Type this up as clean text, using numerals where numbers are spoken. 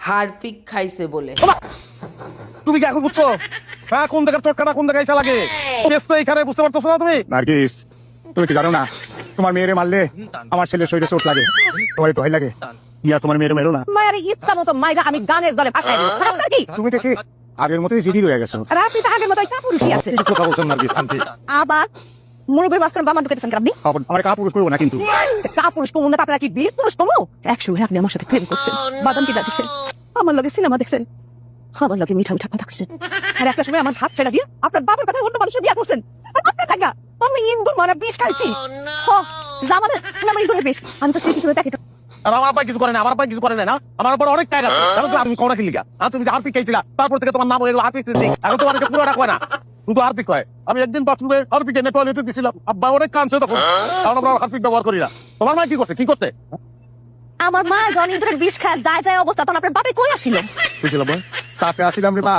Harpic খাইছে বলে। তুমি কি এখন বুঝছো? হ্যাঁ, কোন জায়গার চটকাটা কোন জায়গায় এসে লাগে? কেস তো এখানে, বুঝতে পারতেছো না তুমি? নার্গিস, তুমি কি জানো না তোমার মেয়েরে মারলে আমার ছেলের শরীরে চোট লাগে, তোমার ভয় লাগে? ইয়া তোমার মেয়েরে মেরো না। মায়ের ইচ্ছা মতো মাইরা আমি গানের জলে ভাসাই দেব। আপনার কি? তুমি দেখে আগের মতোই জিদি রয়ে গেছো। আর আপনি তো আগের মতোই কাপুরুষই আছে। কি কথা বলছেন নার্গিস আন্টি? আবার মুরব্বীর মাঝখানে বামান ঢুকেছেন কেন আপনি? আমার কাপুরুষ করবো না কিন্তু। কাপুরুষ কমু না, আপনারা কি বীর পুরুষ কমু? একসময় আপনি আমার সাথে প্রেম করছেন, বাদাম কিনা দিচ্ছেন, আমার লগে সিনেমা দেখছেন, আমার লগে মিঠা মিঠা কথা কইছেন, আর একটা সময় আমার হাত ছেড়া দিয়ে আপনার বাবার কথা অন্য মানুষের বিয়া করছেন। আর আপনার লাগা আমি ইন্দুর মারা বিষ খাইছি। জামানের নাম ইন্দুরের বিষ। আমি তো সেই হিসেবে প্যাকেট। আর আমার পায়ে কিছু করে না, আমার পায়ে কিছু করে না। আমার উপর অনেক টাইট আছে। জানো তো আমি কোনা কিলিগা? তুমি যে হারপিক খাইছিলা, তারপর থেকে তোমার নাম হয়ে গেল হারপিক সিং। এখন তোমার এটা পুরো রাখবে না, শুধু হারপিক হয়। আমি একদিন বাথরুমে হারপিক এনে টয়লেটে দিছিলাম, আব্বা অনেক কাঁদছে তখন। কারণ আমরা হারপিক ব্যবহার করি না। তোমার মা কি করছে? কি করছে? আমার মা জন ইন্দুরের বিষ খায় যায় যায় অবস্থা, তখন আপনার বাপে কই আছিল? বুঝলাম, সাথে আসিলাম রে বা।